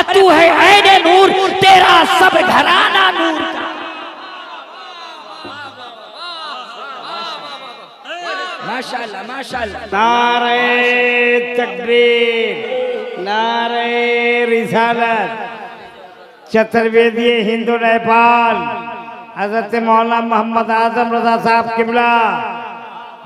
अरे तू है ऐने नूर, तेरा सब घराना नूर का। माशाअल्लाह माशाअल्लाह। नारे तकबीर, नारे रिसालत। चतुर्वेदीय हिंदू नेपाल हजरत मौलाना मोहम्मद आजम रजा साहब किबला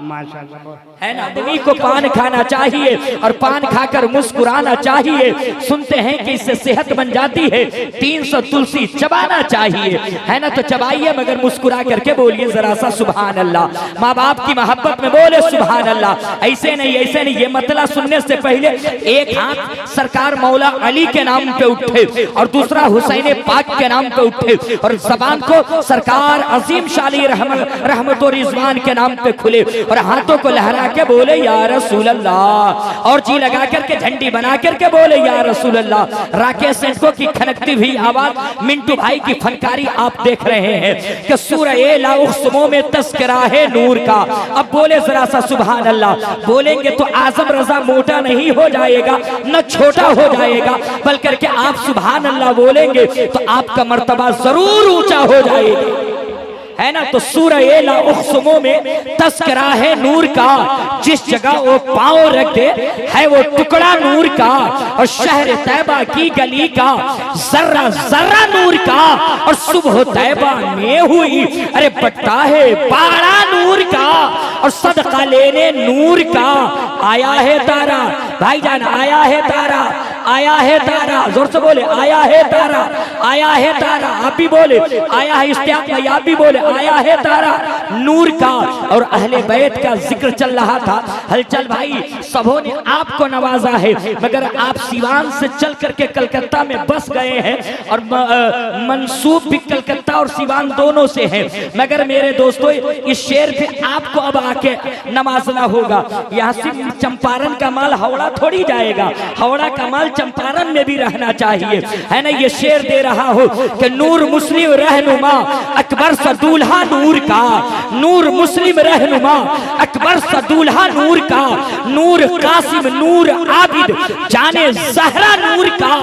माशाअल्लाह। है ना, आदमी को पान खाना चाहिए और पान खाकर मुस्कुराना चाहिए। सुनते हैं कि इससे सेहत बन जाती है। 300 तुलसी चबाना चाहिए, है ना, तो चबाइए मगर मुस्कुरा करके बोलिए जरा सा सुभान अल्लाह। माँ बाप की मोहब्बत में बोले सुभान अल्लाह। ऐसे नहीं ऐसे नहीं, ये मतला सुनने से पहले एक हाथ सरकार मौला अली के नाम पे उठे और दूसरा हुसैन पाक के नाम पे उठे और जबान को सरकार अजीम शाली रहमत और रिजवान के नाम पे खुले और हाथों को लहरा के बोले या रसूल अल्लाह, और जी लगा करके झंडी बना करके बोले या रसूल अल्लाह। राकेश सेठों की खनकती हुई आवाज, मिंटू भाई की फनकारी आप देख रहे हैं कि सूरह ला उक़्सिमू में तस्करा है नूर का। अब बोले जरा सा सुभान अल्लाह। बोलेंगे तो आजम रजा मोटा नहीं हो जाएगा न छोटा हो जाएगा, बल्कि के आप सुभान अल्लाह बोलेंगे तो आपका मर्तबा जरूर ऊंचा हो जाएगा, है ना। तो सूरह ला उक़्सिमू में तस्करा है नूर का। जिस जगह वो पांव रख दे है वो टुकड़ा नूर का, और शहर तैबा की गली का जर्रा जर्रा नूर का, और सुबह तैबा में हुई अरे बट्टा है पारा नूर का, और सदका लेने नूर का। आया है तारा भाईजान, आया है तारा, आया है तारा, जोर से बोले आया है तारा, आया है तारा। आप भी बोले आया है, इस्तेआक भाई आप भी बोले आया है तारा नूर का। और अहले बैत का जिक्र चल रहा था। हलचल भाई सबों ने आपको नवाजा है, मगर आप सिवान से चल करके कलकत्ता में बस गए हैं और मंसूब भी कलकत्ता और सिवान दोनों से है। मगर मेरे दोस्तों इस शेर पे आपको अब आके नवाजना होगा। यहाँ से चंपारण का माल हावड़ा थोड़ी जाएगा, हावड़ा का माल चंपारण में भी रहना चाहिए, है ना। ये शेर दे रहा हो कि नूर मुस्लिम रहनुमा अकबर सदूल्हा नूर का, नूर मुस्लिम रहनुमा अकबर सदूल्हा नूर का, नूर कासिम नूर आबिद जाने जहरा नूर का,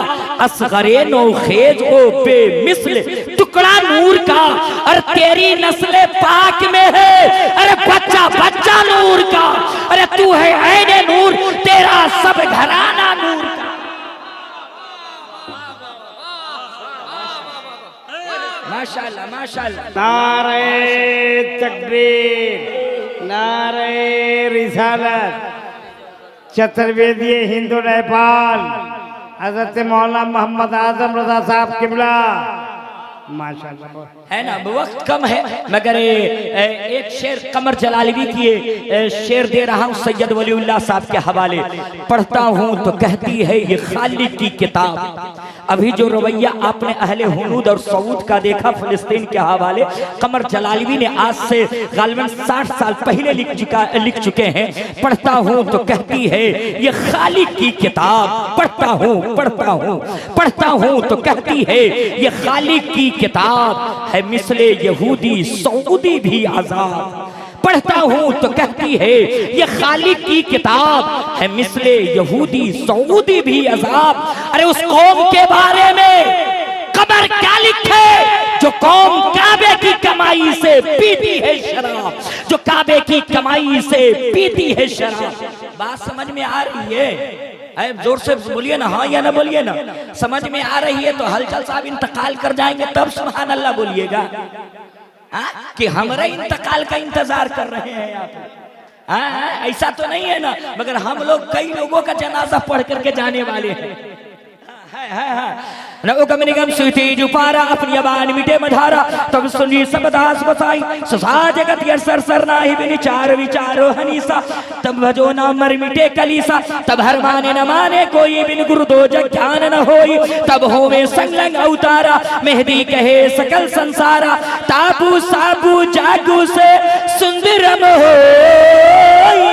असगरे नौखेज ओ बेमिसल टुकड़ा नूर का। और तेरी नस्ल पाक में है अरे बच्चा बच्चा नूर का, अरे तू है ऐने नूर, तेरा सब घराना नूर का। माशाअल्लाह माशाअल्लाह। नारे तकबीर, नारे रिसालत। चतुर्वेदीय हिंदू नेपाल हजरत मौलाना मोहम्मद आजम रजा साहब किबला माशाअल्लाह। है ना, वक्त कम है मगर एक शेर कमर जलालवी की शेर दे रहा हूँ सैयद वलीउल्लाह साहब के हवाले। पढ़ता हूँ तो कहती है ये खालिक की किताब। अभी जो रवैया आपने अहले हुनूद और सऊद का देखा फिलिस्तीन के हवाले, कमर जलालवी ने आज से गालिबन 60 साल पहले लिख चुके हैं। पढ़ता हूँ तो कहती है ये खालिक की किताब, पढ़ता हूँ पढ़ता हूँ पढ़ता हूँ तो कहती है ये खालिक की किताब है, मिसले यहूदी सऊदी भी आजाद। पढ़ता हूँ तो कहती है ये खालिक की किताब है, मिसले यहूदी सऊदी भी आजाद। अरे उस कौम के बारे में कमर क्या लिखे जो कौम काबे की कमाई से पीती है शराब, जो काबे की कमाई से पीती है शराब। बात समझ में आ रही है? जोर से बोलिए ना, हाँ या ना बोलिए ना। समझ में आ रही है तो हलचल साहब इंतकाल कर जाएंगे तब सुभान अल्लाह बोलिएगा, कि हमारे इंतकाल का इंतजार कर रहे हैं आप। ऐसा तो नहीं है ना, मगर हम लोग कई लोगों का जनाजा पढ़ करके जाने वाले हैं। निगम सुती जुपारा अपनी अबान मिटे मधारा, तब सुनी सब दास बसाई सुसा जगत यर सर सर नाही बिन चार विचारो हनीसा, तब भजो ना मर मिटे कलीसा, तब हर माने न माने कोई बिन गुरु दो जग ज्ञान न होई, तब होवे संग अवतारा मेहदी कहे सकल संसारा, ताबू साबू जागू से सुंदरम होई,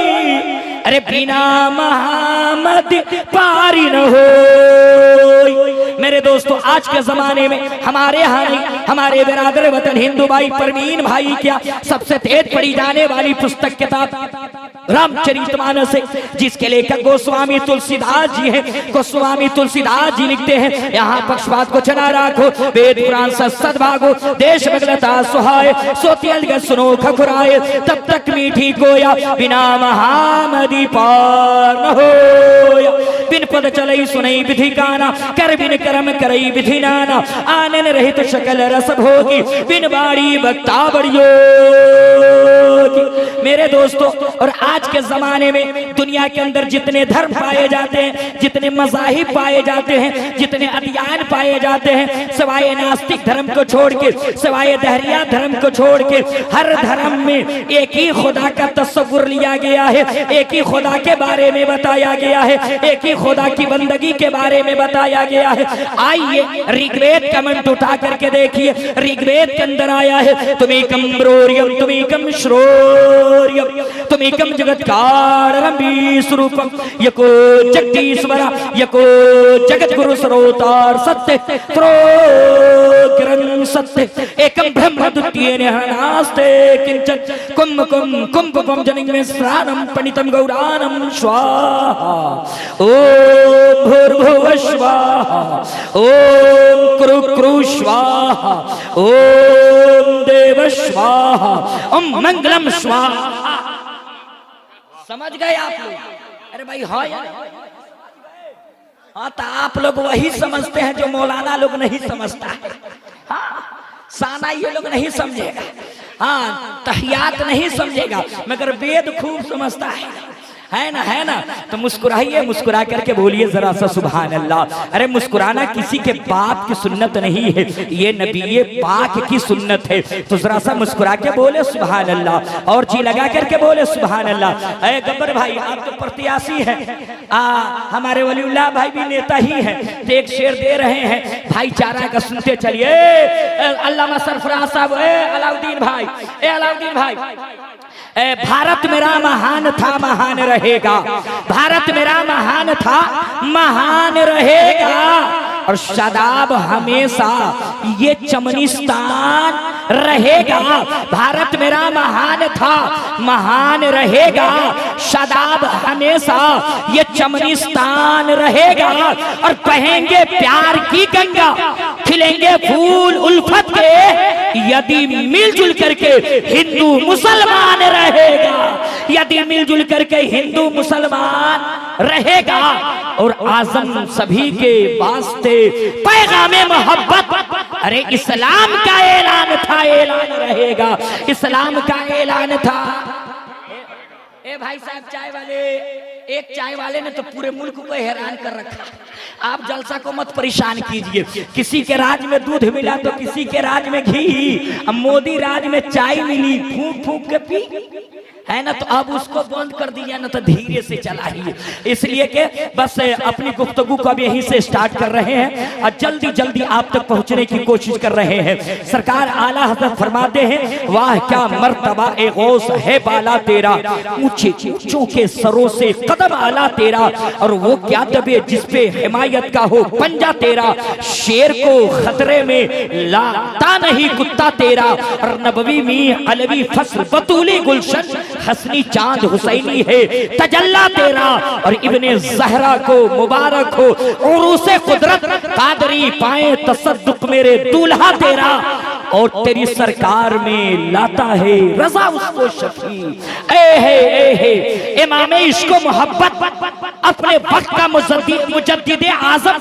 अरे बिना महामद पारी न हो। मेरे दोस्तों आज के जमाने में हमारे यहाँ नहीं, हमारे बिरादर वतन हिंदू भाई परवीन भाई क्या सबसे तेज पढ़ी जाने वाली पुस्तक किताब रामचरितमानस है, जिसके लेखक गोस्वामी तुलसीदास जी हैं। गोस्वामी तुलसीदास जी लिखते हैं, यहाँ पक्षपात को चला राखो, वेद पुराण सद्भागो, देश बगलता सुहाए, सोती अलगत सुनो खखुराए, तब तक मीठी गोया, बिना महामदी पार न होया। बिन पद चलई सुनई विधि गाना, कर बिन कर्म करई विधि नाना, आनन रहित शकल रस भोगी, बिन बाड़ी बक्ता बड़ियो। मेरे दोस्तों, और आज के जमाने में दुनिया के अंदर जितने धर्म पाए जाते हैं, जितने मज़ाहिब पाए जाते हैं, जितने अदियान पाए जाते हैं, सिवाय नास्तिक धर्म को छोड़ के, सिवाय दहरिया धर्म को छोड़ के, हर धर्म में एक ही खुदा का तस्वुर लिया गया है, एक ही खुदा के बारे में बताया गया है, एक ही खुदा की बंदगी के बारे में बताया गया है। आइए ऋग्वेद का मंत्र उठा करके देखिए, ऋग्वेद के अंदर आया है, तुमेकम ब्रोर्यम तुमेकम श्रोर्यम तुमेकम जगत्कारणं स्वरूपम, यको जगदीश्वर यको जगत गुरु सरोतार सत्य त्रोग्रं सत्य, एकम ब्रह्म द्वितीयेन नास्ते किंचन, कुम कुम कुंभकम जनिमे स्नानं पणितं गौरानं स्वाहा, ओम भूर्भुवः स्वाहा, ओम कुरु कुरु स्वाहा, ओम देव स्वाहा, ओम मंगलम स्वाहा। समझ गए आप लोग? अरे भाई हाँ यार, हाँ तो आप लोग वही समझते हैं जो मौलाना लोग नहीं समझता है। हाँ, साना ये लोग नहीं समझेगा, हाँ तहियात नहीं समझेगा, मगर वेद खूब समझता है ना, है ना। तो मुस्कुराइए, मुस्कुरा करके बोलिए जरा सा सुभान अल्लाह। अरे मुस्कुराना किसी के बाप की सुन्नत नहीं है, ये नबी पाक की सुन्नत है। तो जरा सा मुस्कुरा के बोले सुभान अल्लाह, और जी लगा करके बोले सुभान अल्लाह। अरे गब्बर भाई, आप तो प्रत्याशी हैं, हमारे वलीउल्लाह भाई भी नेता ही हैं, तो एक शेर दे रहे हैं भाईचारा का, सुनते चलिए। अल्लामा सरफराज साहब, अलाउद्दीन भाई, अलाउद्दीन भाई, भारत मेरा महान था महान रहेगा, भारत मेरा महान था महान रहेगा, और शादाब हमेशा ये चमनिस्तान रहेगा। भारत मेरा महान था महान रहेगा, शादाब हमेशा ये चमनिस्तान रहेगा, और बहेंगे प्यार की गंगा, खिलेंगे फूल उल्फत के, यदि मिलजुल करके हिंदू मुसलमान रहेगा, यदि मिलजुल करके हिंदू मुसलमान रहेगा। और आज़म सभी के वास्ते पैगामे मोहब्बत, अरे इस्लाम का ऐलान था, ऐलान रहेगा, इस्लाम का ऐलान था। ए भाई साहब चाय वाले, एक चाय वाले ने तो पूरे मुल्क को हैरान कर रखा। आप जलसा को मत परेशान कीजिए, किसी के राज में दूध मिला तो किसी के राज में घी, अब मोदी राज में चाय मिली, फूंक फूंक के पी, है ना। तो अब उसको बंद कर दिया ना, तो धीरे से चलाइए, इसलिए कि बस अपनी गुफ्तगू को अब यहीं से स्टार्ट कर रहे हैं और जल्दी जल्दी आप तक पहुंचने की कोशिश कर रहे हैं। सरकार आला हज़रत फरमाते हैं, वाह क्या मर्तबा ए गौस है बाला तेरा, ऊंचे ऊंचों के सरों से कदम आला तेरा, और वो क्या दबे जिसपे हिमायत का हो पंजा तेरा, शेर को खतरे में लाता नहीं कुत्ता तेरा, और नबवी में अलवी फसल बतूली गुलशन, हसनी चांद हुसैनी है तजल्ला तेरा, और इब्ने ज़हरा को मुबारक हो उरूसे कुदरत, कादरी पाए तसद्दुक मेरे दूल्हा तेरा, और तेरी सरकार में लाता है रजा उसको शफी। ए हे इमाम इश्क मोहब्बत अपने वक्त का मुजद्दिद आज़म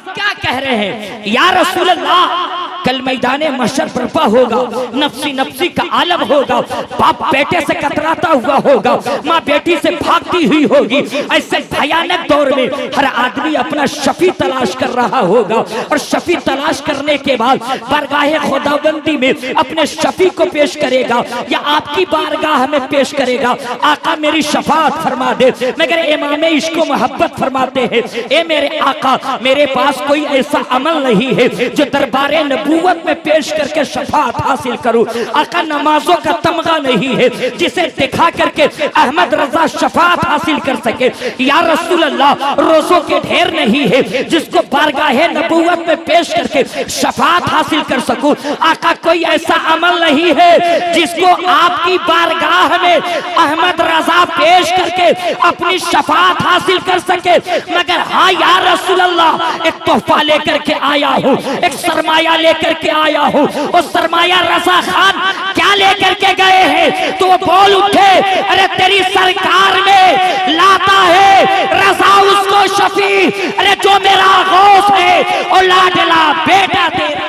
क्या कह रहे हैं, या रसूल अल्लाह कल मैदाने महशर बर्पा होगा, नफ्सी नफ्सी का आलम होगा, बाप बेटे से कतराता हुआ होगा, माँ बेटी से भागती हुई होगी। ऐसे भयानक दौर में हर आदमी अपना शफी तलाश कर रहा होगा, और शफी तलाश करने के बाद बारगाह खुदाबंदी में अपने शफी को पेश करेगा, या आपकी बारगाह में पेश करेगा, आका मेरी शफाअत फरमा दे। मगर इमाम इश्क मोहब्बत फरमाते हैं, ए मेरे आका, मेरे पास कोई ऐसा अमल नहीं है जो दरबारे नबूवत में पेश करके शफाअत हासिल करूं। आका नमाजों का तमगा नहीं है जिसे दिखा करके अहमद रजा शफाअत हासिल कर सके। या रसूल अल्लाह, रोजों के ढेर नहीं है जिसको बारगाहे नबूवत में पेश करके शफाअत हासिल कर सकूं। आका कोई ऐसा अमल नहीं है जिसको आपकी बारगाह में अहमद रजा पेश करके अपनी शफाअत हासिल कर सके, मगर हाँ या रसूल अल्लाह, एक तोहफा लेकर के आया हूँ, एक सरमाया लेकर के आया हूँ। वो सरमाया रजा खान क्या लेकर के गए हैं? तो वो बोल उठे, अरे तेरी सरकार में लाता है रजा उसको शफी, अरे जो मेरा गौस है और लाडला बेटा तेरा।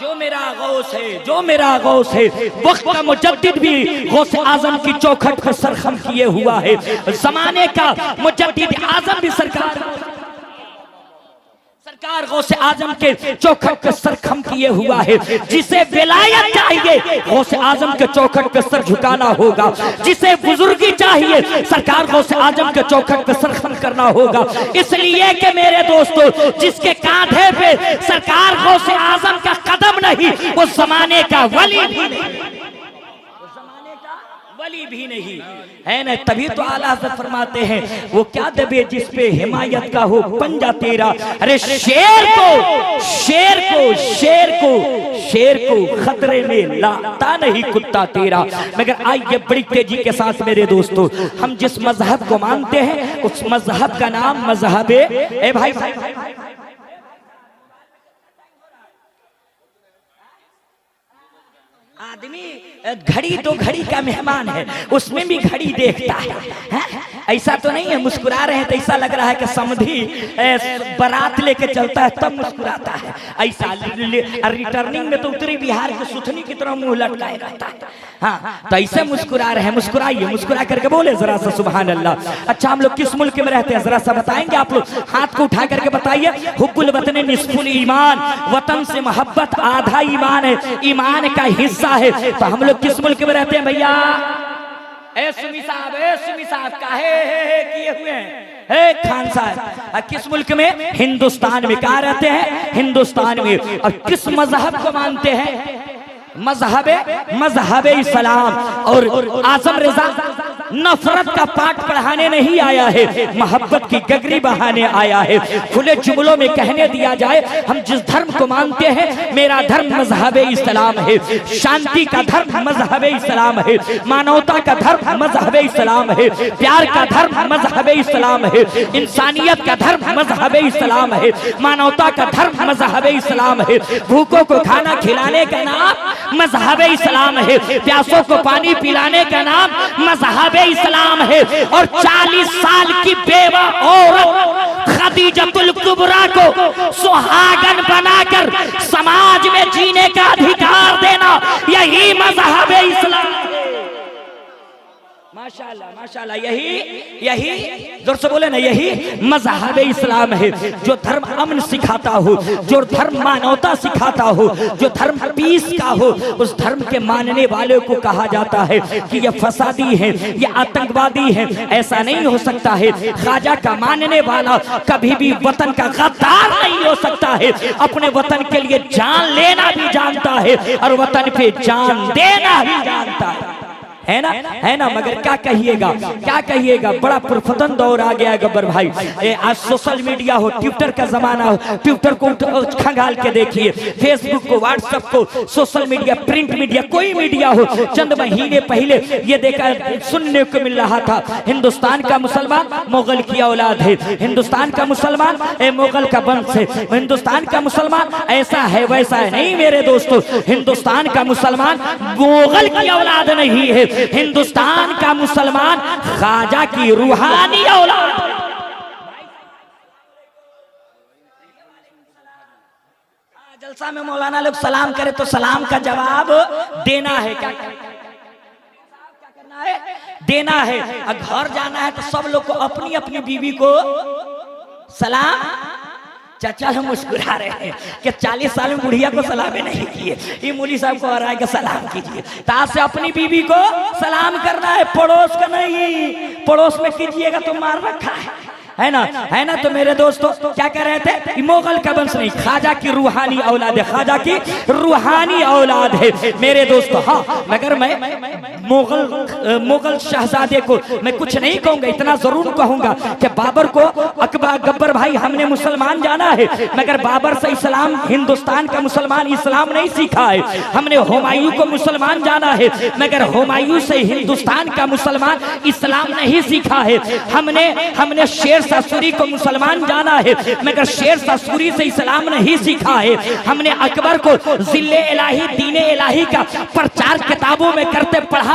जो मेरा गौस है, जो मेरा गौस है, वक्त का मुजद्दिद भी गौस आजम की चौखट पर सरखम किए हुआ है। जमाने का मुजद्दिद आजम भी सरकार गौस आजम के चौखट पे सरखम किए हुआ है। जिसे विलायत चाहिए गौस आजम के चौखट पे सर झुकाना होगा, जिसे बुजुर्गी चाहिए सरकार गौस आजम के चौखट पे सरखम करना होगा। इसलिए कि मेरे दोस्तों, जिसके कांधे पे सरकार गौस आजम का कदम नहीं, वो जमाने का वली भी नहीं, वली भी नहीं है ना। तभी तो आला हज़रत फरमाते हैं, वो क्या दबे जिस पे हिमायत का हो पंजा तेरा। अरे शेर को खतरे में लाता नहीं कुत्ता तेरा। मगर आइए बड़ी तेजी के साथ मेरे दोस्तों, हम जिस मजहब को मानते हैं उस मजहब का नाम मजहबे ए भाई आदमी घड़ी तो घड़ी का मेहमान है, उसमें भी घड़ी देखता है। ऐसा तो नहीं है मुस्कुरा रहे हैं तो ऐसा लग रहा है कि समधी बारात लेके चलता है तब मुस्कुराता है। ऐसा रिटर्निंग में तो उत्तरी बिहार के सुथनी की तरह मुंह लटकाए रहता है। हाँ, तो ऐसे मुस्कुरा रहे हैं। मुस्कुराइए, मुस्कुरा करके बोले जरा सा सुभान अल्लाह। अच्छा, हम लोग किस मुल्क में रहते हैं जरा सा बताएंगे आप लोग? हाथ को उठा करके बताइए। हुब्बुल वतन निस्फुल ईमान, वतन से मोहब्बत आधा ईमान है, ईमान का हिस्सा है। तो हम लोग किस मुल्क में रहते हैं भैया? सुमी साहब काहे किए हुए हैं? खान साहब किस मुल्क में? हिंदुस्तान में। कहाँ रहते हैं? हिंदुस्तान में। और किस मजहब को मानते हैं? मजहबे इस्लाम। और आजम रजा नफरत का पाठ पढ़ाने नहीं आया है, मोहब्बत की गगरी बहाने आया है। खुले जुमलों में कहने दिया जाए, हम जिस धर्म को मानते हैं, मेरा धर्म मजहबे इस्लाम है। शांति का धर्म मजहबे इस्लाम है, मानवता का धर्म मजहबे इस्लाम है, प्यार का धर्म मजहबे इस्लाम है, इंसानियत का धर्म मजहबे इस्लाम है, मानवता का धर्म मजहबे इस्लाम है। भूखों को खाना खिलाने का नाम मजहबे इस्लाम है, प्यासों को पानी पिलाने का नाम मजहबे इस्लाम है। और 40 साल की बेवा औरत खदीजतुल कुबरा को सुहागन बनाकर समाज में जीने का अधिकार देना, यही मजहबे इस्लाम है। माशाल्लाह माशाल्लाह, यही जोर से बोले ना, यही मजहब इस्लाम है। जो धर्म अमन सिखाता हो, जो धर्म मानवता सिखाता हो, जो धर्म पीस का हो, उस धर्म के मानने वाले को कहा जाता है कि ये फसादी है, ये आतंकवादी है। ऐसा नहीं हो सकता है। ख्वाजा का मानने वाला कभी भी वतन का गद्दार नहीं हो सकता है। अपने वतन के लिए जान लेना भी जानता है और वतन पे जान देना भी जानता है ना। मगर क्या कहिएगा, बड़ा प्रफुल्लन दौर आ गया गब्बर भाई। आज सोशल मीडिया हो, ट्विटर का जमाना हो, ट्विटर को खंगाल के देखिए, फेसबुक को, व्हाट्सएप को, सोशल मीडिया, प्रिंट मीडिया, कोई मीडिया हो। चंद महीने पहले ये देखा सुनने को मिल रहा था, हिंदुस्तान का मुसलमान मुगल की औलाद है, हिंदुस्तान का मुसलमान मुगल का वंश है, हिंदुस्तान का मुसलमान ऐसा है वैसा है। नहीं मेरे दोस्तों, हिंदुस्तान का मुसलमान मुगल की औलाद नहीं है, हिंदुस्तान का मुसलमान ख्वाजा की रूहानी औलाद। जलसा में मौलाना लोग सलाम करे तो सलाम का जवाब देना है। क्या करना है? देना है। और घर जाना है तो सब लोग को अपनी अपनी बीवी को सलाम। चाचा हम मुस्कुरा रहे हैं कि 40 साल में बुढ़िया को सलाम नहीं किए, ये मौली साहब को आ के सलाम कीजिए। ताज से अपनी बीवी को सलाम करना है, पड़ोस का नहीं। पड़ोस में कीजिएगा तो मार रखा है ना। तो मेरे दोस्तों क्या कह रहे थे, मुगल का वंश नहीं, ख्वाजा की रूहानी औलाद है, ख्वाजा की रूहानी औलाद है मेरे दोस्तों। हाँ, मगर मैं मुगल शहजादे को मैं कुछ नहीं कहूंगा, इतना जरूर कहूंगा कि बाबर को अकबर गब्बर भाई हमने मुसलमान जाना है, मगर बाबर से इस्लाम, हिंदुस्तान का मुसलमान इस्लाम नहीं सीखा है। हमने हुमायूं को मुसलमान जाना है, मगर हुमायूं से हिंदुस्तान का मुसलमान इस्लाम नहीं सीखा है। हमने शेर शाह सूरी को मुसलमान जाना है, मगर शेर शाह सूरी से इस्लाम नहीं सीखा है। हमने अकबर को जिल्ले इलाही, दीने इलाही का प्रचार किताबों में करते पढ़ा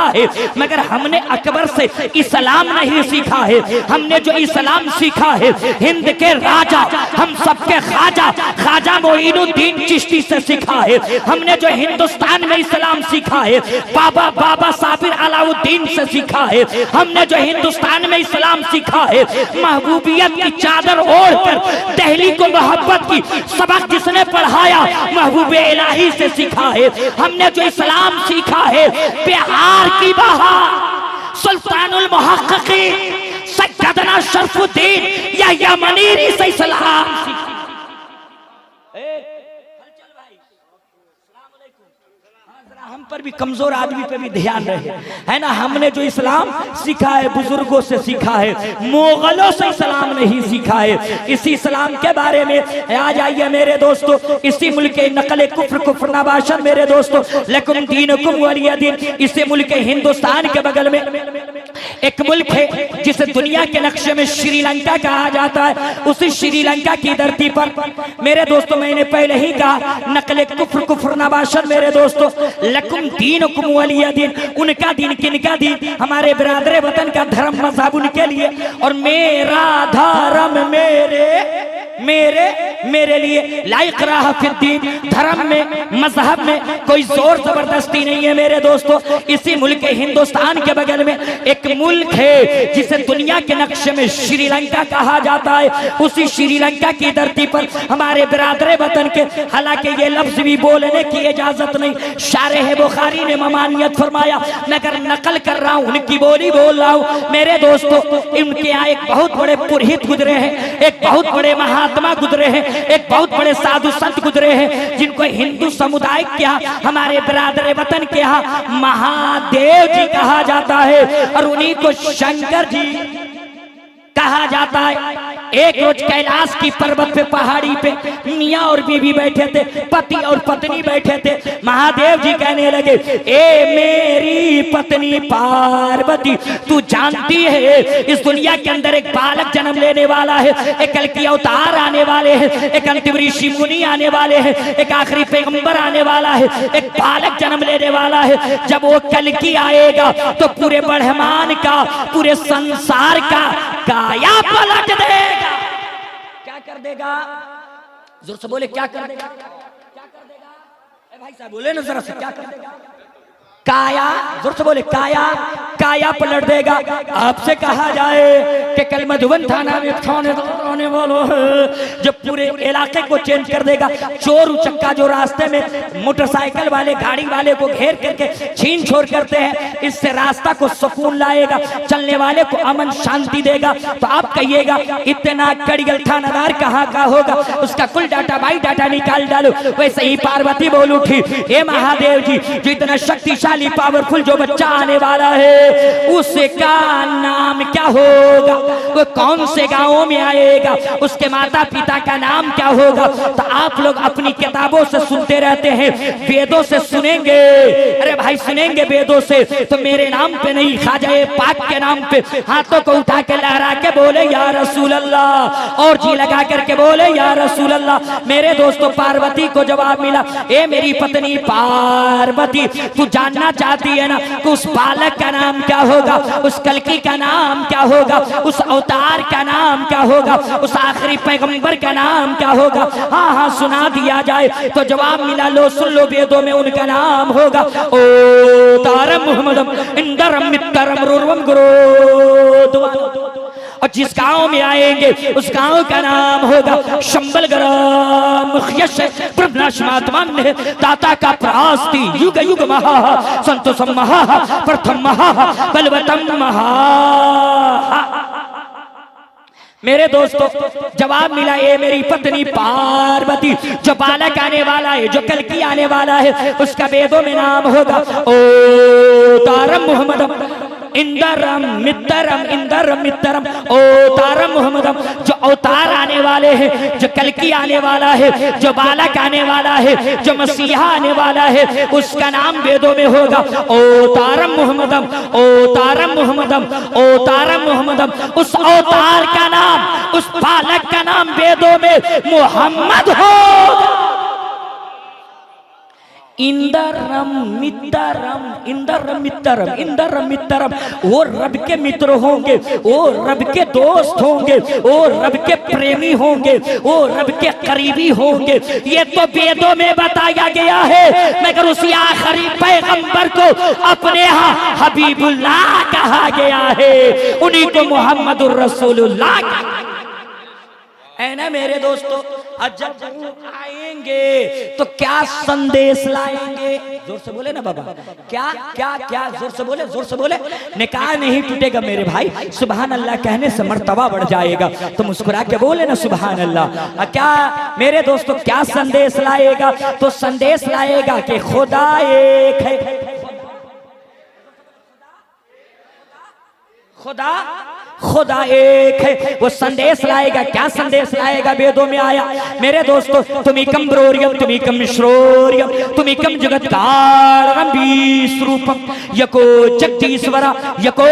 है, मगर हमने अकबर से इस्लाम नहीं सीखा है। हमने जो इस्लाम सीखा है हिंद के राजा, हम सबके ख्वाजा मोइनुद्दीन चिश्ती से सीखा है। हमने जो हिंदुस्तान में इस्लाम सीखा है बाबा साबिर अलाउद्दीन से सीखा है। हमने जो हिंदुस्तान में इस्लाम सीखा है महबूबियत की चादर ओढ़कर दिल्ली को मोहब्बत की सबक जिसने पढ़ाया महबूब इलाही से सीखा है। हमने जो इस्लाम सीखा है बिहार की बहार सुल्तानुल मुहक्किकीन सैयदना शरफुद्दीन या मनीरी से इस्लाम सीखा। हम पर भी, कमजोर आदमी पे भी ध्यान रहे, है ना। हमने जो इस्लाम सीखा है बुजुर्गों से सीखा है, मुगलों से इस्लाम नहीं सीखा है। इसी इस्लाम के बारे में आ जाइए मेरे दोस्तों, इसी मुल्क के नकल कुफ्र नबाशन मेरे दोस्तों, लकुम दीनुकुम वलिय दीन। इसी मुल्क हिंदुस्तान के बगल में एक मुल्क है जिसे दुनिया के नक्शे में श्रीलंका कहा जाता है। उसी श्रीलंका की धरती पर मेरे दोस्तों, मैंने पहले ही कहा, नकल कुफ्र नबाशन मेरे दोस्तों, लकुम दीनुकुम वलिय दीन। उनका दीन किनका दीन, हमारे बिरादरे वतन का धर्म मजहब उनके लिए, और मेरा धर्म मेरे लिए लाइक रहा फिर दीन। धर्म में, मजहब में कोई जोर जबरदस्ती नहीं है मेरे दोस्तों। इसी मुल्क हिंदुस्तान के बगल में एक मुल्क है जिसे दुनिया के नक्शे में श्रीलंका कहा जाता है। उसी श्रीलंका की धरती पर हमारे बिरादरे वतन के, हालांकि ये लफ्ज भी बोलने की इजाजत नहीं, शारह बुखारी ने ममानियत फरमाया, मगर नकल कर रहा हूं, उनकी बोली बोल रहा हूं मेरे दोस्तों। इनके यहाँ एक बहुत बड़े पुरोहित गुजरे हैं, एक बहुत बड़े महात्मा गुजरे हैं, एक बहुत बड़े साधु संत गुजरे हैं, जिनको हिंदू समुदाय के यहाँ, हमारे बिरादरे वतन के यहाँ महादेव जी कहा जाता है, और उन्हीं को शंकर जी कहा जाता है। एक रोज कैलाश की पर्वत पे, पहाड़ी पे मियाँ और बीवी बैठे थे, पति और पत्नी बैठे थे। महादेव जी कहने लगे, ए मेरी पत्नी पार्वती, तू जानती है इस दुनिया के अंदर एक बालक जन्म लेने वाला है, एक कल्कि अवतार आने वाले हैं, एक अंतिम ऋषि मुनि आने वाले हैं, एक आखिरी पैगंबर आने वाला है, एक बालक जन्म लेने वाला है। जब वो कल्कि आएगा तो पूरे ब्रह्मांड का, पूरे संसार का काया पलट देगा। क्या कर देगा? जोर से बोले, क्या कर देगा? क्या कर देगा? भाई साहब बोले ना जरा से, क्या कर देगा? काया, जोर से बोले, काया पलट देगा। आपसे कहा जाए कि कल मधुबन थाना में थाने वालों जब पूरे इलाके को चेंज कर देगा। चोर उचक्का जो रास्ते में मोटरसाइकिल वाले, गाड़ी वाले को घेर करके छीन छोड़ करते हैं, इससे रास्ता को सुकून लाएगा, चलने वाले को अमन शांति देगा। तो आप कहिएगा इतना कड़ियल थानादार कहाँ का होगा? उसका कुल डाटा बाई डाटा निकाल डालो। वैसे ही पार्वती बोल उठी, हे महादेव जी, जो इतना शक्तिशाली पावरफुल जो बच्चा आने वाला है उसका नाम क्या होगा? वो कौन से गांवों में आएगा? उसके माता पिता का नाम क्या होगा? तो आप लोग अपनी किताबों से सुनते रहते हैं, वेदों से सुनेंगे। अरे भाई सुनेंगे वेदों से, तो मेरे नाम पे नहीं, ख्वाजा पाक के नाम पे हाथों को उठा के लहरा के बोले या रसूल अल्लाह, और जी लगा करके बोले या रसूल अल्लाह। मेरे दोस्तों, पार्वती को जवाब मिला, ए मेरी पत्नी पार्वती, तू जानना चाहती है ना कि उस बालक का नाम क्या होगा, उस कल्कि का नाम क्या होगा, उस अवतार का नाम क्या होगा, उस आखिरी पैगंबर का नाम क्या होगा? हाँ हाँ सुना दिया जाए। तो जवाब मिला, लो सुन लो, वेदों में उनका नाम होगा ओ तारम मुहम्मदम इंदरम मित्रम रुरवम गुरु। और जिस गांव में आएंगे उस गांव का नाम होगा शंबल ग्राम ब्रह्मनाशमात्मान दाता का प्रास्ति युग युग महा संतोषम महा प्रथम महा बलवतम महा। मेरे दोस्तों जवाब मिला, ये मेरी पत्नी पार्वती, जो बालक आने वाला है, जो कल की आने वाला है, उसका वेदों में नाम होगा ओ तारम मोहम्मदम इंदरम मित्रम, इंदरम मित्रम ओ तारम मोहम्मदम। जो अवतार आने वाले हैं, जो कल की आने वाला है, जो बालक आने वाला है, जो मसीहा आने वाला है, उसका नाम वेदों में होगा ओ तारम मोहम्मदम, ओ तारम मोहम्मदम, ओ तारम मोहम्मदम। उस अवतार का नाम, उस बालक का नाम वेदों में मोहम्मद होगा। इंदरम मित्रम, इंदरम मित्रम, इंदरम मित्रम। वो रब के मित्र होंगे, वो रब के दोस्त होंगे, वो रब के प्रेमी होंगे, वो रब के करीबी होंगे। ये तो वेदों में बताया गया है, मगर उसी आखिरी पैगंबर को अपने यहाँ हबीबुल्लाह कहा गया है, उन्हीं को मोहम्मदुर रसूलुल्लाह है ना। मेरे दोस्तों जब आएंगे तो क्या संदेश लाएंगे? जोर से बोले ना बाबा, क्या क्या क्या? जोर से बोले, जोर से बोले। निकाह नहीं टूटेगा मेरे भाई, सुभान अल्लाह कहने से मर्तबा बढ़ जाएगा। तो मुस्कुरा के बोले ना सुभान अल्लाह। क्या मेरे दोस्तों क्या संदेश लाएगा? तो संदेश लाएगा कि खुदा एक है, खुदा खुदा एक है। वो संदेश लाएगा। क्या संदेश लाएगा? वेदों में आया मेरे दोस्तों, तुमिकम ब्रोरियम, तुमिकम श्रोरियम, तुमिकम जगत्कारम विश्रूपम, यको जगदीश्वरा, यको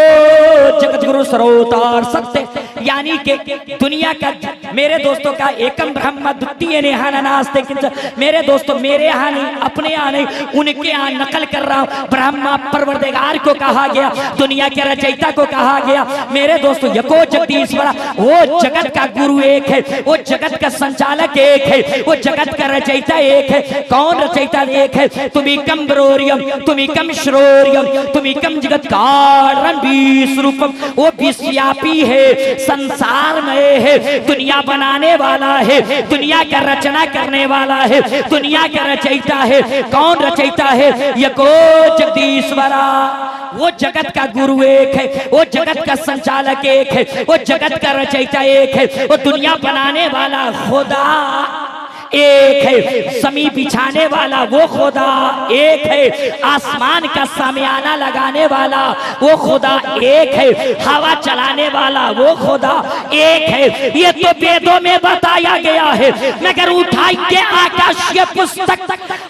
जगद्गुरु सरोतार सत्य। यानी कि दुनिया का मेरे दोस्तों का एकम ब्रह्म द्वितीय नेहान नास्ते किंचित। मेरे दोस्तों मेरे यहाँ नहीं, अपने यहाँ नहीं, उनके यहाँ नकल कर रहा हूँ। ब्रह्मा परवरदिगार को कहा गया, दुनिया के रचयिता को कहा गया। मेरे दोस्तों यको जगदीश्वरा, वो जगत का गुरु एक है, वो जगत का संचालक एक है, वो जगत का रचयिता एक है। कौन रचयिता एक है? तुमिकम ब्रोरियम, तुमिकम श्रोरियम, तुमिकम जगत्कारम विश्रूपम। वो विश्वव्यापी है, संसारमय है, दुनिया बनाने वाला है, दुनिया का रचना करने वाला है, दुनिया का रचयिता है। कौन रचयिता है? यको जगदीश्वरा, वो जगत का गुरु एक है, वो जगत का संचालक एक है, वो जगत का रचयिता एक है, वो दुनिया बनाने वाला खुदा एक है, समी बिछाने वाला वो खुदा एक है, आसमान का सामियाना लगाने वाला वो खुदा एक है, हवा चलाने वाला वो खुदा एक है। ये तो वेदों में बताया गया है, मगर उठाइए आकाशीय पुस्तक,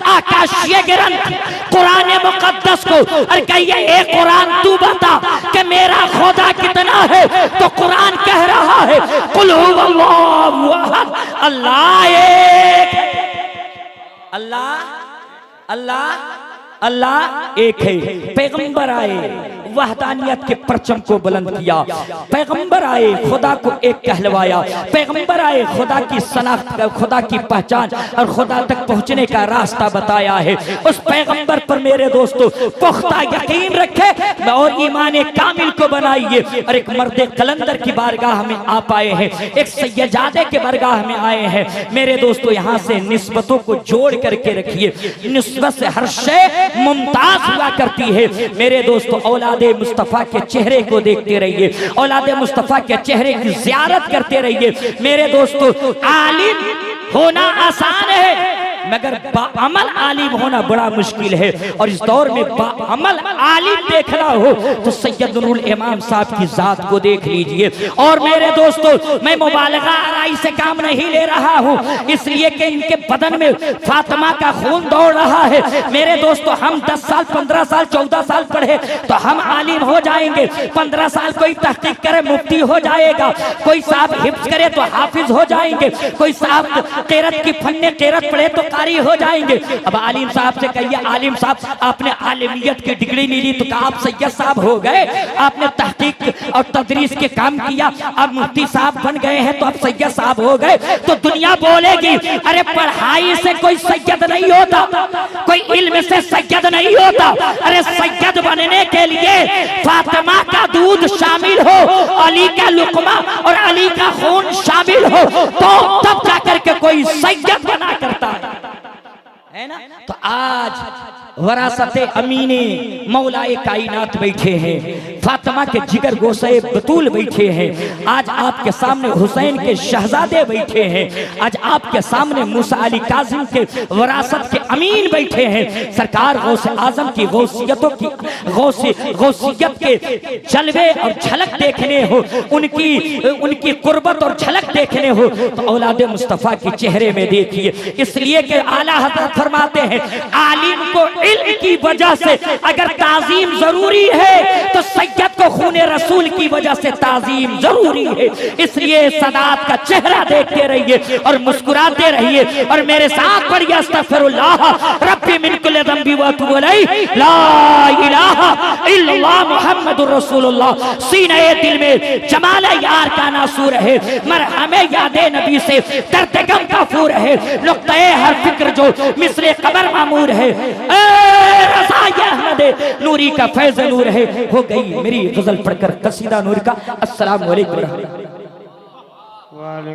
आकाशीय ग्रंथ कुरान मुकद्दस को और कहिए ए कुरान तू बता कि मेरा खुदा कितना है? तो कुरान कह रहा है कुल हुवल्लाहु अहद, अल्लाह एक, अल्लाह अल्लाह अल्लाह एक है। पैगंबर आए, वहदानियत के परचम को बुलंद किया। पैगंबर आए, खुदा को एक कहलवाया। पैगंबर आए, खुदा की शनाख्त, खुदा की पहचान और खुदा तक पहुंचने का रास्ता बताया है। उस पैगंबर पर मेरे दोस्तों पुख्ता यकीन रखे और ईमान कामिल को बनाइए। और एक मर्द कलंदर की बारगाह में आप आए हैं, एक सैयदादे के बारगाह में आए हैं। मेरे दोस्तों यहाँ से निस्बतों को जोड़ करके रखिए, निस्बत से हर शय मुमताज हुआ करती है। मेरे दोस्तों औलादे मुस्तफा के चेहरे को देखते रहिए, औलादे मुस्तफा के चेहरे की ज़ियारत करते रहिए। मेरे दोस्तों आलिम होना आसान है, मगर बाअमल आलिम होना बड़ा मुश्किल है। और इस दौर में बाअमल आलिम देखना हो तो सैयद नूरुल इमाम साहब की जात को देख लीजिए। और मेरे दोस्तों मैं मुबालगा आराई से काम नहीं ले रहा हूँ, इसलिए कि इनके बदन में फातिमा का खून दौड़ रहा है। मेरे दोस्तों हम 10 साल 15 साल 14 साल पढ़े तो हम आलिम हो जाएंगे, 15 साल कोई तहकीक करे मुफ्ती हो जाएगा, कोई साहब हिफ्ज करे तो हाफिज हो जाएंगे, कोई साहब क़िरात की फन्ने क़िरात पढ़े तो कारी हो जाएंगे। अब आलिम साहब से कहिए आलिम साहब आपने आलिमियत की डिग्री नहीं ली तो क्या आप सैयद साहब हो गए? आपने तहकीक और तदरीस के काम किया, अब मुफ्ती साहब बन गए हैं तो आप सैयद साहब हो गए। तो दुनिया बोलेगी अरे पढ़ाई से कोई सैयद नहीं होता, कोई इल्म से सैयद नहीं होता। अरे सैयद बनने के लिए फातिमा का दूध शामिल हो, अली का लुकमा और अली का खून शामिल हो तो तब जाकर के कोई सैयद बना करता है ना। तो आज वरासते अमीने मौलाए कायनात बैठे हैं, फातिमा के जिगर गोशे बतूल बैठे हैं, आज आपके सामने हुसैन के शहजादे बैठे हैं, आज आपके सामने मूसा अली काजिम के वरासत के अमीन बैठे हैं। सरकार गौसे आजम की गौसियतों की गौसियत के जलवे और झलक देखने हो, उनकी कुर्बत और झलक देखने हो तो औलाद मुस्तफ़ा के चेहरे में देखिए। इसलिए कि आला हज़रत फरमाते हैं आलिम को इल्म की वजह से अगर ताजीम जरूरी है तो सैयद को खूने रसूल की वजह से ताजीम जरूरी है। इसलिए सदात का चेहरा देखते रहिए और मुस्कुराते रहिए और मेरे साथ पढ़िए अस्तगफिरुल्लाह रब्बी मिन कुल्लि ज़ंबि व अतूबु इलैहि ला इलाहा इल्लल्लाह मुहम्मदुर रसूलुल्लाह। सीने दिल में जमाल यार का नासूर है, मरहमे यादे नबी से दर्द गम का फूर है, नुक्ते हर फिक्र जो मिसले कबर मामूर है, रज़ाए अहमद नूरी का फैज़ नूर है। हो गई मेरी गजल पढ़कर कसीदा नूर का। अस्सलाम वालेकुम।